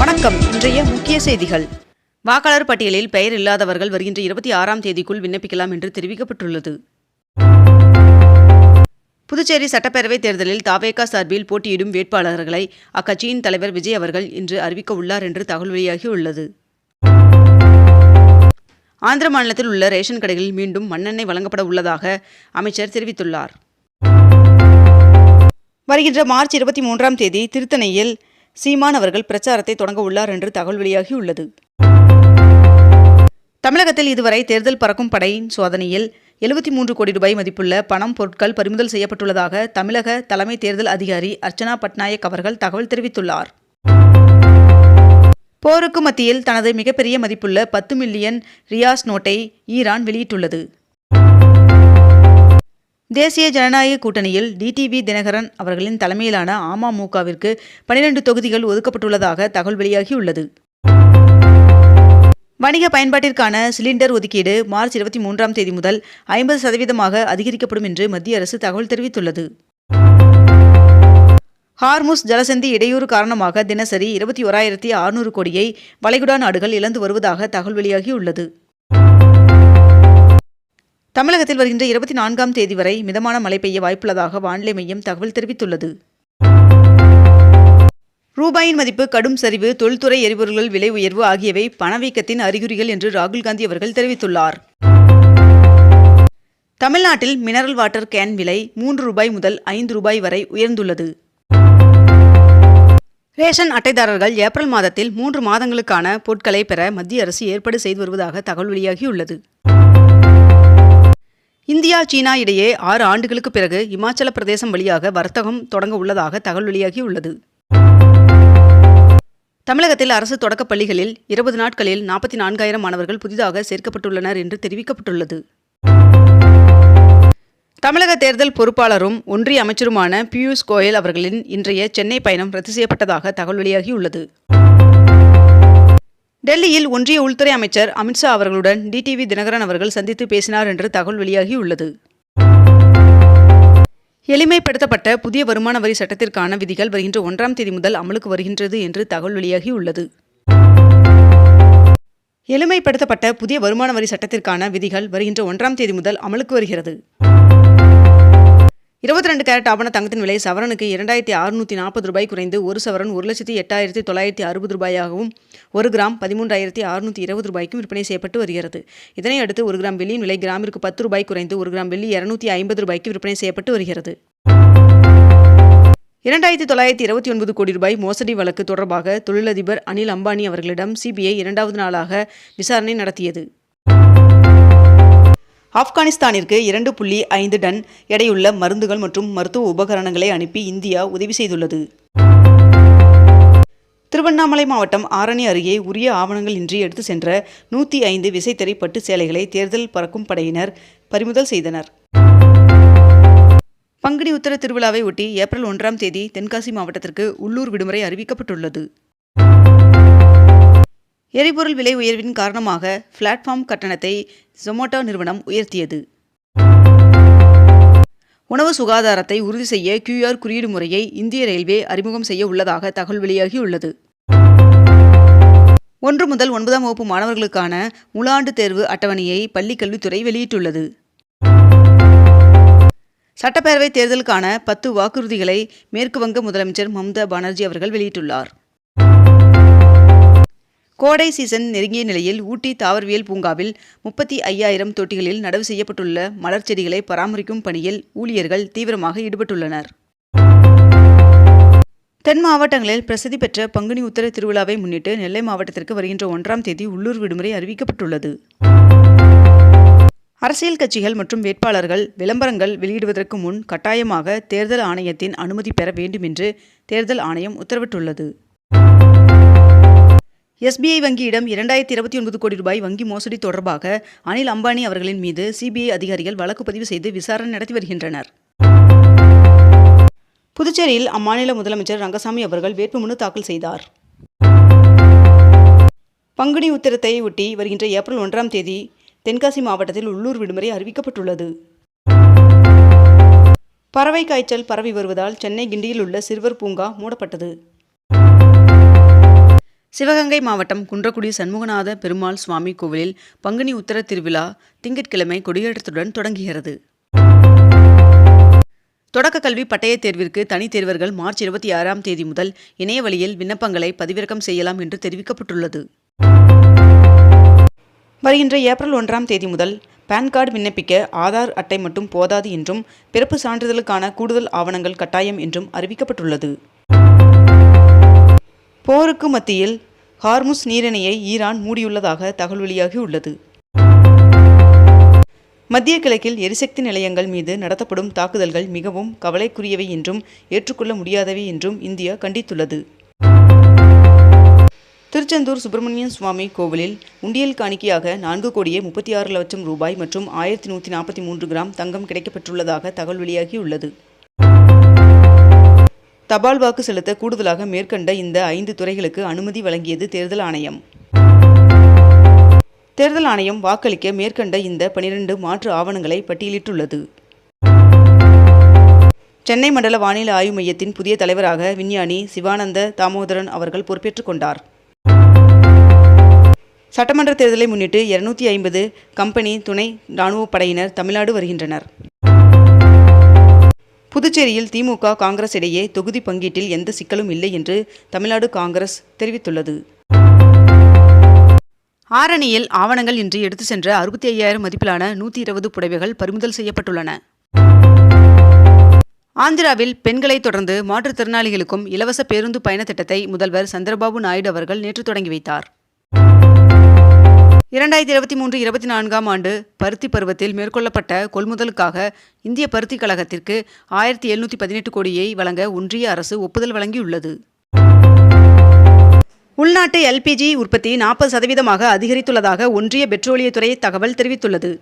வணக்கம். இன்றைய முக்கிய செய்திகள். வாக்காளர் பட்டியலில் பெயர் இல்லாதவர்கள் வருகின்ற 26ஆம் தேதிக்குள் விண்ணப்பிக்கலாம் என்று தெரிவிக்கப்பட்டுள்ளது. புதுச்சேரி சட்டப்பேரவைத் தேர்தலில் தவேகா சார்பில் போட்டியிடும் வேட்பாளர்களை அக்கட்சியின் தலைவர் விஜய் அவர்கள் இன்று அறிவிக்க உள்ளார் என்று தகவல் வெளியாகியுள்ளது. ஆந்திர மாநிலத்தில் உள்ள ரேஷன் கடைகளில் மீண்டும் மண்ணெண்ணெய் வழங்கப்பட உள்ளதாக அமைச்சர் தெரிவித்துள்ளார். வருகின்ற மார்ச் 23ஆம் தேதி திருத்தணியில் சீமான் அவர்கள் பிரச்சாரத்தை தொடங்க உள்ளார் என்று தகவல் வெளியாகியுள்ளது. தமிழகத்தில் இதுவரை தேர்தல் பறக்கும் படையின் சோதனையில் 73 கோடி ரூபாய் மதிப்புள்ள பணம் பொருட்கள் பறிமுதல் செய்யப்பட்டுள்ளதாக தமிழக தலைமை தேர்தல் அதிகாரி அர்ச்சனா பட்நாயக் அவர்கள் தகவல் தெரிவித்துள்ளார். போருக்கு மத்தியில் தனது மிகப்பெரிய மதிப்புள்ள 10 மில்லியன் ரியாஸ் நோட்டை ஈரான் வெளியிட்டுள்ளது. தேசிய ஜனநாயக கூட்டணியில் டிடிவி தினகரன் அவர்களின் தலைமையிலான அமமுகவிற்கு 12 தொகுதிகள் ஒதுக்கப்பட்டுள்ளதாக தகவல் வெளியாகியுள்ளது. வணிக பயன்பாட்டிற்கான சிலிண்டர் ஒதுக்கீடு மார்ச் 23ஆம் தேதி முதல் 50% அதிகரிக்கப்படும் என்று மத்திய அரசு தகவல் தெரிவித்துள்ளது. ஹார்முஸ் ஜலசந்தி இடையூறு காரணமாக தினசரி 21,600 கோடியை வளைகுடா நாடுகள் இழந்து வருவதாக தகவல் வெளியாகியுள்ளது. தமிழகத்தில் வருகின்ற 24ஆம் தேதி வரை மிதமான மழை பெய்ய வாய்ப்புள்ளதாக வானிலை மையம் தகவல் தெரிவித்துள்ளது. ரூபாயின் மதிப்பு கடும் சரிவு, தொழில்துறை எரிபொருள்கள் விலை உயர்வு ஆகியவை பணவீக்கத்தின் அறிகுறிகள் என்று ராகுல் காந்தி அவர்கள் தெரிவித்துள்ளார். தமிழ்நாட்டில் மினரல் வாட்டர் கேன் விலை 3 ரூபாய் முதல் 5 ரூபாய் வரை உயர்ந்துள்ளது. ரேஷன் அட்டைதாரர்கள் ஏப்ரல் மாதத்தில் 3 மாதங்களுக்கான பொருட்களை பெற மத்திய அரசு ஏற்பாடு செய்து வருவதாக தகவல் வெளியாகியுள்ளது. இந்தியா சீனா இடையே 6 ஆண்டுகளுக்கு பிறகு இமாச்சல பிரதேசம் வழியாக வர்த்தகம் தொடங்க உள்ளதாக தகவல் வெளியாகியுள்ளது. தமிழகத்தில் அரசு தொடக்கப் பள்ளிகளில் 20 நாட்களில் 44,000 மாணவர்கள் புதிதாக சேர்க்கப்பட்டுள்ளனர் என்று தெரிவிக்கப்பட்டுள்ளது. தமிழக தேர்தல் பொறுப்பாளரும் ஒன்றிய அமைச்சருமான பியூஷ் கோயல் அவர்களின் இன்றைய சென்னை பயணம் ரத்து செய்யப்பட்டதாக தகவல் வெளியாகியுள்ளது. டெல்லியில் ஒன்றிய உள்துறை அமைச்சர் அமித்ஷா அவர்களுடன் டிடிவி தினகரன் அவர்கள் சந்தித்து பேசினார் என்று தகவல் வெளியாகியுள்ளது. எளிமைப்படுத்தப்பட்ட புதிய வருமான வரி சட்டத்திற்கான விதிகள் வருகின்ற 1ஆம் தேதி முதல் அமலுக்கு வருகின்றது என்று தகவல் வெளியாகியுள்ளது. எளிமைப்படுத்தப்பட்ட புதிய வருமான வரி சட்டத்திற்கான விதிகள் வருகின்ற 1ஆம் தேதி முதல் அமலுக்கு வருகிறது. 22 கேரட் ஆபண தங்கத்தின் விலை சவரனுக்கு 2,640 ரூபாய் குறைந்து 1 சவரன் 1,08,960 ரூபாயாகவும் 1 கிராம் 13,620 ரூபாய்க்கும் விற்பனை செய்யப்பட்டு வருகிறது. இதனையடுத்து 1 கிராம் வெள்ளியின் விலை கிராமிற்கு 10 ரூபாய் குறைந்து 1 கிராம் வெள்ளி 250 ரூபாய்க்கு விற்பனை செய்யப்பட்டு வருகிறது. 2,929 கோடி ரூபாய் மோசடி வழக்கு தொடர்பாக தொழிலதிபர் அனில் அம்பானி அவர்களிடம் சிபிஐ 2வது நாளாக விசாரணை நடத்தியது. ஆப்கானிஸ்தானிற்கு 2.5 டன் எடையுள்ள மருந்துகள் மற்றும் மருத்துவ உபகரணங்களை அனுப்பி இந்தியா உதவி செய்துள்ளது. திருவண்ணாமலை மாவட்டம் ஆரணி அருகே உரிய ஆவணங்கள் இன்றி எடுத்து சென்ற 105 விசைத்தறி பட்டு சேலைகளை தேர்தல் பறக்கும் படையினர் பறிமுதல் செய்தனர். பங்குனி உத்திர திருவிழாவை ஒட்டி ஏப்ரல் 1ஆம் தேதி தென்காசி மாவட்டத்திற்கு உள்ளூர் விடுமுறை அறிவிக்கப்பட்டுள்ளது. எரிபொருள் விலை உயர்வின் காரணமாக பிளாட்ஃபார்ம் கட்டணத்தை ஜொமேட்டோ நிறுவனம் உயர்த்தியது. உணவு சுகாதாரத்தை உறுதி செய்ய QR குறியீடு முறையை இந்திய ரயில்வே அறிமுகம் செய்ய உள்ளதாக தகவல் வெளியாகியுள்ளது. 1 முதல் 9ஆம் வகுப்பு மாணவர்களுக்கான முழாண்டு தேர்வு அட்டவணையை பள்ளிக் கல்வித்துறை வெளியிட்டுள்ளது. சட்டப்பேரவை தேர்தலுக்கான 10 வாக்குறுதிகளை மேற்கு வங்க முதலமைச்சர் மம்தா பானர்ஜி அவர்கள் வெளியிட்டுள்ளார். கோடை சீசன் நெருங்கிய நிலையில் ஊட்டி தாவரவியல் பூங்காவில் 35,000 தொட்டிகளில் நடவு செய்யப்பட்டுள்ள மலர் செடிகளை பராமரிக்கும் பணியில் ஊழியர்கள் தீவிரமாக ஈடுபட்டுள்ளனர். தென் மாவட்டங்களில் பிரசித்தி பெற்ற பங்குனி உத்திர திருவிழாவை முன்னிட்டு நெல்லை மாவட்டத்திற்கு வருகின்ற 1ஆம் தேதி உள்ளூர் விடுமுறை அறிவிக்கப்பட்டுள்ளது. அரசியல் கட்சிகள் மற்றும் வேட்பாளர்கள் விளம்பரங்கள் வெளியிடுவதற்கு முன் கட்டாயமாக தேர்தல் ஆணையத்தின் அனுமதி பெற வேண்டும் என்று தேர்தல் ஆணையம் உத்தரவிட்டுள்ளது. SBI வங்கியிடம் 2,029 கோடி ரூபாய் வங்கி மோசடி தொடர்பாக அனில் அம்பானி அவர்களின் மீது சிபிஐ அதிகாரிகள் வழக்கு பதிவு செய்து விசாரணை நடத்தி வருகின்றனர். புதுச்சேரியில் அம்மாநில முதலமைச்சர் ரங்கசாமி அவர்கள் வேட்புமனு தாக்கல் செய்தார். பங்குனி உத்திரத்தை ஒட்டி வருகின்ற ஏப்ரல் 1ஆம் தேதி தென்காசி மாவட்டத்தில் உள்ளூர் விடுமுறை அறிவிக்கப்பட்டுள்ளது. பறவை காய்ச்சல் பரவி வருவதால் சென்னை கிண்டியில் உள்ள சிறுவர் பூங்கா மூடப்பட்டது. சிவகங்கை மாவட்டம் குன்றக்குடி சண்முகநாத பெருமாள் சுவாமி கோவிலில் பங்குனி உத்தர திருவிழா திங்கட்கிழமை கொடியேற்றத்துடன் தொடங்குகிறது. தொடக்க கல்வி பட்டய தேர்விற்கு தனித் தேர்வர்கள் மார்ச் 26ஆம் தேதி முதல் இணைய வழியில் விண்ணப்பங்களை பதிவிறக்கம் செய்யலாம் என்று தெரிவிக்கப்பட்டுள்ளது. வருகின்ற ஏப்ரல் 1ஆம் தேதி முதல் பான் கார்டு விண்ணப்பிக்க ஆதார் அட்டை மட்டும் போதாது என்றும் பிறப்பு சான்றிதழுக்கான கூடுதல் ஆவணங்கள் கட்டாயம் என்றும் அறிவிக்கப்பட்டுள்ளது. போருக்கு மத்தியில் ஹார்முஸ் நீரிணையை ஈரான் மூடியுள்ளதாக தகவல் வெளியாகியுள்ளது. மத்திய கிழக்கில் எரிசக்தி நிலையங்கள் மீது நடத்தப்படும் தாக்குதல்கள் மிகவும் கவலைக்குரியவை என்றும் ஏற்றுக்கொள்ள முடியாதவை என்றும் இந்தியா கண்டித்துள்ளது. திருச்செந்தூர் சுப்பிரமணிய சுவாமி கோவிலில் உண்டியல் காணிக்கையாக 4,36,00,000 ரூபாய் மற்றும் 1143 கிராம் தங்கம் கிடைக்கப்பெற்றுள்ளதாக தகவல் வெளியாகியுள்ளது. தபால் வாக்கு செலுத்த கூடுதலாக மேற்கண்ட இந்த 5 துறைகளுக்கு அனுமதி வழங்கியது தேர்தல் ஆணையம். தேர்தல் ஆணையம் வாக்களிக்க மேற்கண்ட இந்த 12 மாற்று ஆவணங்களை பட்டியலிட்டுள்ளது. சென்னை மண்டல வானிலை ஆய்வு மையத்தின் புதிய தலைவராக விஞ்ஞானி சிவானந்த தாமோதரன் அவர்கள் பொறுப்பேற்றுக் கொண்டார். சட்டமன்ற தேர்தலை முன்னிட்டு 250 கம்பெனி துணை இராணுவப் படையினர் தமிழ்நாடு வருகின்றனர். புதுச்சேரியில் திமுக காங்கிரஸ் இடையே தொகுதி பங்கீட்டில் எந்த சிக்கலும் இல்லை என்று தமிழ்நாடு காங்கிரஸ் தெரிவித்துள்ளது. ஆரணியில் ஆவணங்கள் இன்றி எடுத்து சென்ற 65,000 மதிப்பிலான 120 புடவைகள் பறிமுதல் செய்யப்பட்டுள்ளன. ஆந்திராவில் பெண்களை தொடர்ந்து மாற்றுத்திறனாளிகளுக்கும் இலவச பேருந்து பயண திட்டத்தை முதல்வர் சந்திரபாபு நாயுடு அவர்கள் நேற்று தொடங்கி வைத்தார். 2023-24ஆம் ஆண்டு பருத்தி பருவத்தில் மேற்கொள்ளப்பட்ட கொள்முதலுக்காக இந்திய பருத்தி கழகத்திற்கு 1,718 கோடியை வழங்க ஒன்றிய அரசு ஒப்புதல் வழங்கியுள்ளது. உள்நாட்டு LPG உற்பத்தி 40% அதிகரித்துள்ளதாக ஒன்றிய பெட்ரோலியத்துறை தகவல் தெரிவித்துள்ளது.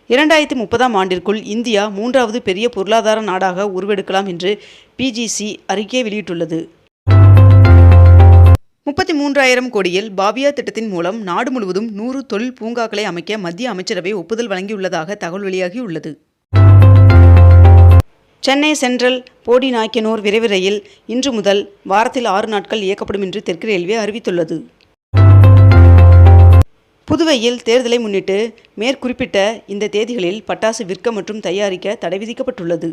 2030ஆம் ஆண்டிற்குள் இந்தியா 3வது பெரிய பொருளாதார நாடாக உருவெடுக்கலாம் என்று PGC அறிக்கை வெளியிட்டுள்ளது. 33,000 கோடியில் பாபியா திட்டத்தின் மூலம் நாடு முழுவதும் 100 தொழில் பூங்காக்களை அமைக்க மத்திய அமைச்சரவை ஒப்புதல் வழங்கியுள்ளதாக தகவல் வெளியாகியுள்ளது. சென்னை சென்ட்ரல் போடிநாயக்கனூர் விரைவு ரயில் இன்று முதல் வாரத்தில் 6 நாட்கள் இயக்கப்படும் என்று தெற்கு ரயில்வே அறிவித்துள்ளது. புதுவையில் தேர்தலை முன்னிட்டு மேற்குறிப்பிட்ட இந்த தேதிகளில் பட்டாசு விற்க மற்றும் தயாரிக்க தடை விதிக்கப்பட்டுள்ளது.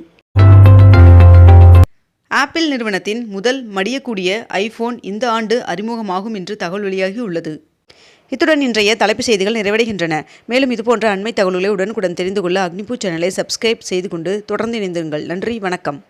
ஆப்பிள் நிறுவனத்தின் முதல் மடியக்கூடிய ஐபோன் இந்த ஆண்டு அறிமுகமாகும் என்று தகவல் வெளியாகியுள்ளது. இத்துடன் இன்றைய தலைப்புச் செய்திகள் நிறைவடைகின்றன. மேலும் இதுபோன்ற அண்மை தகவல்களை உடனுக்குடன் தெரிந்து கொள்ள அக்னிபூ சேனலை சப்ஸ்கிரைப் செய்து கொண்டு தொடர்ந்து இணைந்திருங்கள். நன்றி, வணக்கம்.